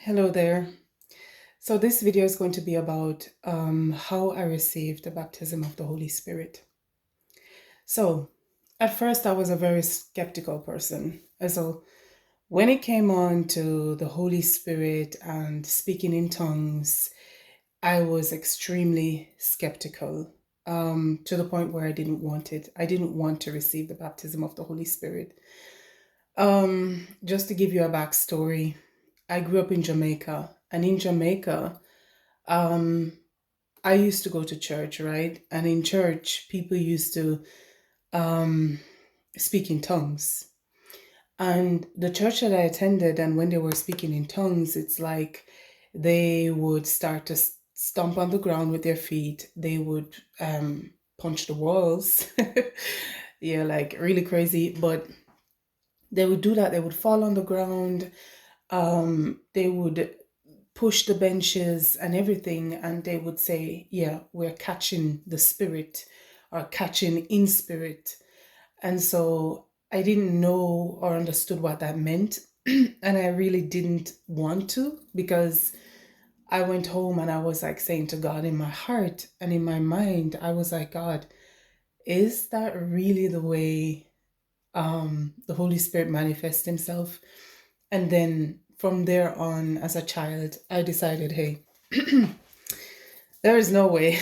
Hello there. So this video is going to be about how I received the baptism of the Holy Spirit. So at first I was a very skeptical person. So when it came on to the Holy Spirit and speaking in tongues, I was extremely skeptical to the point where I didn't want it. I didn't want to receive the baptism of the Holy Spirit. Just to give you a backstory, I grew up in Jamaica, and in Jamaica, um, I used to go to church, right? And in church, people used to um, speak in tongues. And the church that I attended, and when they were speaking in tongues, it's like they would start to stomp on the ground with their feet. They would punch the walls. Yeah, like really crazy. But they would do that. They would fall on the ground. They would push the benches and everything, and they would say, yeah, we're catching the spirit or catching in spirit. And so I didn't know or understood what that meant. And I really didn't want to, because I went home and I was like saying to God in my heart and in my mind, I was like, God, is that really the way the Holy Spirit manifests himself? And then from there on, as a child, I decided, hey, there is no way.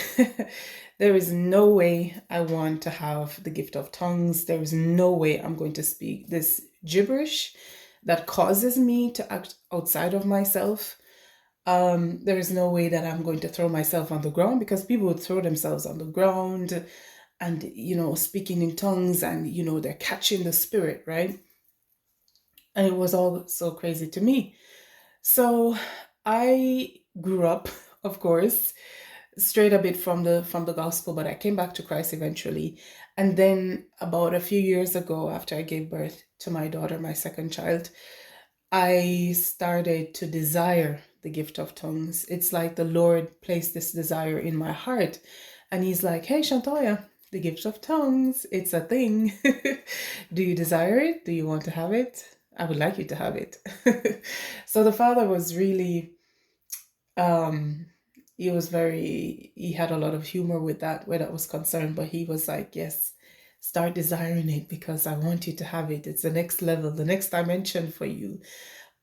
There is no way I want to have the gift of tongues. There is no way I'm going to speak this gibberish that causes me to act outside of myself. There is no way that I'm going to throw myself on the ground, because people would throw themselves on the ground and, speaking in tongues, and, they're catching the spirit, right? And it was all so crazy to me. So I grew up, of course, straight a bit from the gospel, but I came back to Christ eventually. And then about a few years ago, after I gave birth to my daughter, my second child, I started to desire the gift of tongues. It's like the Lord placed this desire in my heart, and he's like, hey, Shantoya, the gift of tongues, it's a thing. Do you desire it? Do you want to have it? I would like you to have it. So the father was really um he had a lot of humor with that, where that was concerned, but he was like, yes, start desiring it, because I want you to have it. It's the next level, the next dimension for you,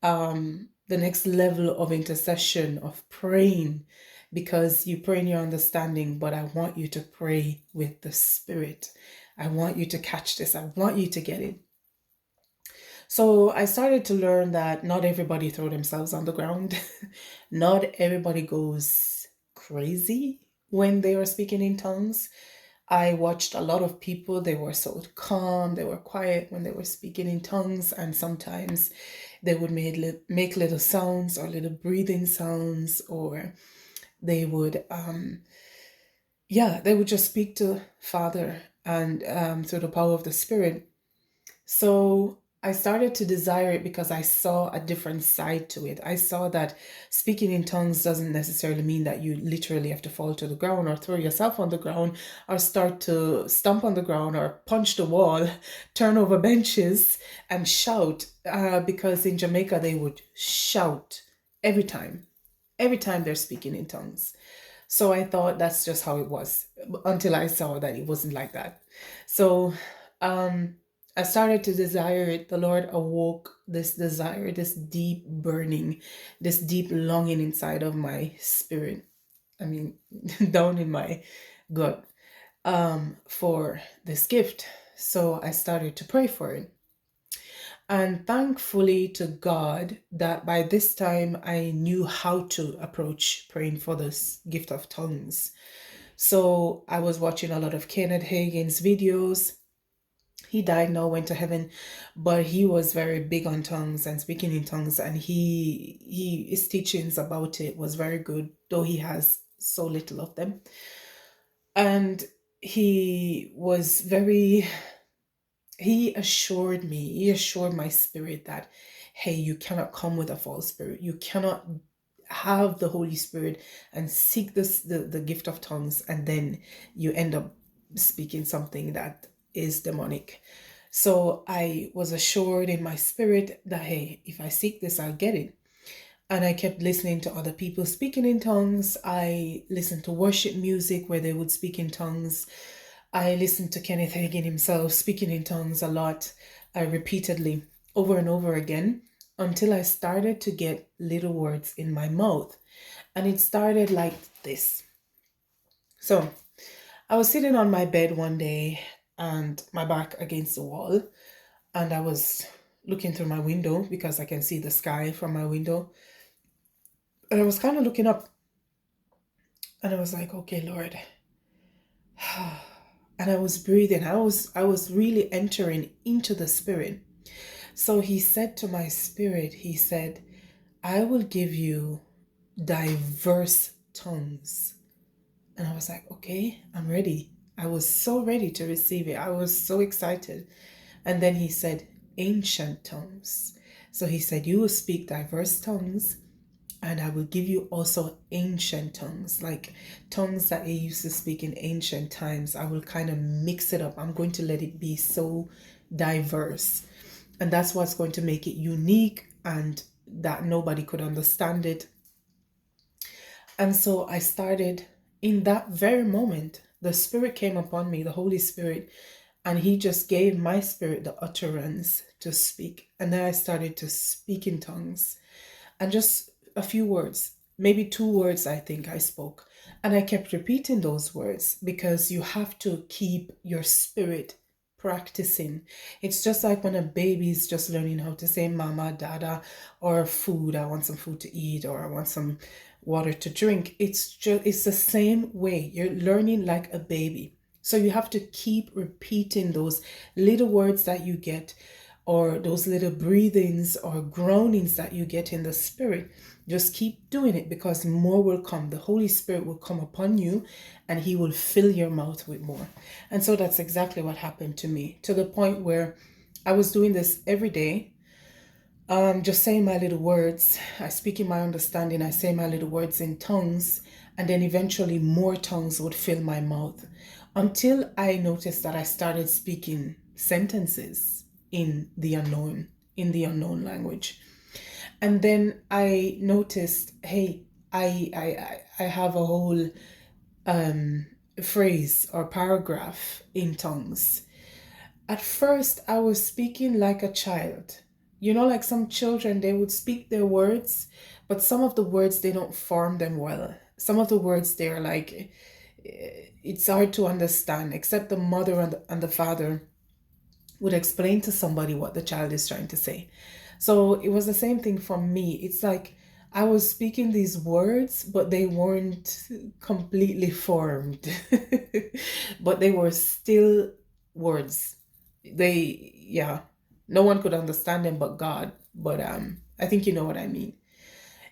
the next level of intercession, of praying, because you pray in your understanding, but I want you to pray with the Spirit. I want you to catch this. I want you to get it. So I started to learn that not everybody throw themselves on the ground. Not everybody goes crazy when they are speaking in tongues. I watched a lot of people, they were so calm, they were quiet when they were speaking in tongues, and sometimes they would make little sounds or little breathing sounds, or they would, they would just speak to Father and through the power of the Spirit. So I started to desire it because I saw a different side to it. I saw that speaking in tongues doesn't necessarily mean that you literally have to fall to the ground or throw yourself on the ground or start to stomp on the ground or punch the wall, turn over benches and shout. Because in Jamaica, they would shout every time they're speaking in tongues. So I thought that's just how it was, until I saw that it wasn't like that. So um, I started to desire it. The Lord awoke this desire, this deep burning, this deep longing inside of my spirit. I mean, down in my gut, for this gift. So I started to pray for it. And thankfully to God that by this time I knew how to approach praying for this gift of tongues. So I was watching a lot of Kenneth Hagin's videos. He died now, went to heaven, but he was very big on tongues and speaking in tongues, and his teachings about it was very good, though he has so little of them. And he assured my spirit that, hey, you cannot come with a false spirit. You cannot have the Holy Spirit and seek the gift of tongues, and then you end up speaking something that is demonic. So I was assured in my spirit that, hey, if I seek this, I'll get it. And I kept listening to other people speaking in tongues. I listened to worship music where they would speak in tongues. I listened to Kenneth Hagin himself speaking in tongues a lot, repeatedly, over and over again, until I started to get little words in my mouth. And it started like this. So I was sitting on my bed one day and my back against the wall, and I was looking through my window because I can see the sky from my window. And I was kind of looking up, and I was like, okay, Lord. And I was breathing. I was really entering into the spirit. So he said to my spirit, he said, I will give you diverse tongues. And I was like, okay, I'm ready. I was so ready to receive it. I was so excited. And then he said, ancient tongues. So he said, you will speak diverse tongues, and I will give you also ancient tongues, like tongues that they used to speak in ancient times. I will kind of mix it up. I'm going to let it be so diverse. And that's what's going to make it unique and that nobody could understand it. And so I started in that very moment. The Spirit came upon me, the Holy Spirit, and He just gave my spirit the utterance to speak. And then I started to speak in tongues, and just a few words, maybe 2 words, I think I spoke. And I kept repeating those words because you have to keep your spirit practicing. It's just like when a baby is just learning how to say mama, dada, or food, I want some food to eat, or I want some water to drink. It's the same way. You're learning like a baby. So you have to keep repeating those little words that you get, or those little breathings or groanings that you get in the spirit. Just keep doing it, because more will come. The Holy Spirit will come upon you and He will fill your mouth with more. And so that's exactly what happened to me, to the point where I was doing this every day. Just saying my little words. I speak in my understanding. I say my little words in tongues, and then eventually more tongues would fill my mouth, until I noticed that I started speaking sentences in the unknown language. And then I noticed, hey, I have a whole phrase or paragraph in tongues. At first, I was speaking like a child. Like some children, they would speak their words, but some of the words, they don't form them well. Some of the words, they're like, it's hard to understand, except the mother and the father would explain to somebody what the child is trying to say. So it was the same thing for me. It's like I was speaking these words, but they weren't completely formed, but they were still words. Yeah, no one could understand them but God. But I think you know what I mean.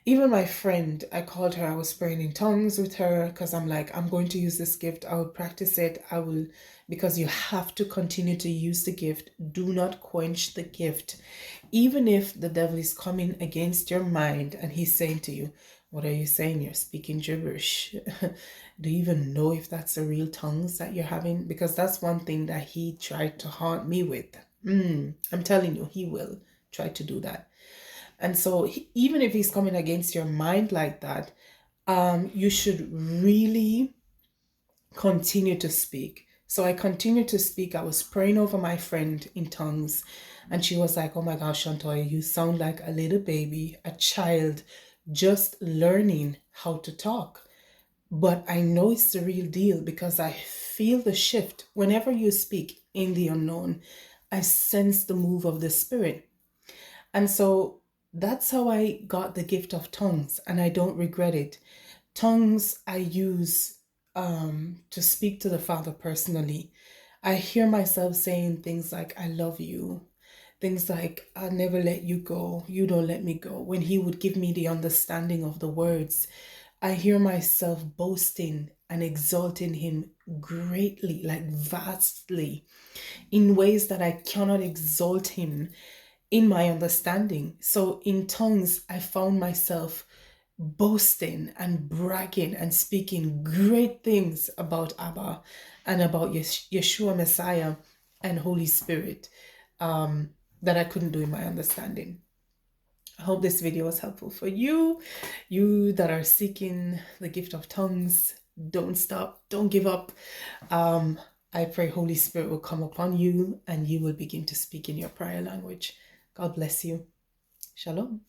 Even my friend, I called her, I was praying in tongues with her because I'm like, I'm going to use this gift. I will practice it. I will, because you have to continue to use the gift. Do not quench the gift. Even if the devil is coming against your mind and he's saying to you, what are you saying? You're speaking gibberish. Do you even know if that's the real tongues that you're having? Because that's one thing that he tried to haunt me with. I'm telling you, he will try to do that. And so even if he's coming against your mind like that, you should really continue to speak. So I continued to speak. I was praying over my friend in tongues, and she was like, oh my gosh, Shantoy, you sound like a little baby, a child, just learning how to talk. But I know it's the real deal because I feel the shift. Whenever you speak in the unknown, I sense the move of the Spirit. And so that's how I got the gift of tongues, and I don't regret it. Tongues I use to speak to the Father personally. I hear myself saying things like, I love you. Things like, I'll never let you go. You don't let me go. When He would give me the understanding of the words, I hear myself boasting and exalting Him greatly, like vastly, in ways that I cannot exalt Him in my understanding. So in tongues, I found myself boasting and bragging and speaking great things about Abba and about Yeshua Messiah and Holy Spirit, that I couldn't do in my understanding. I hope this video was helpful for you. You that are seeking the gift of tongues, don't stop, don't give up. I pray Holy Spirit will come upon you and you will begin to speak in your prayer language. God bless you. Shalom.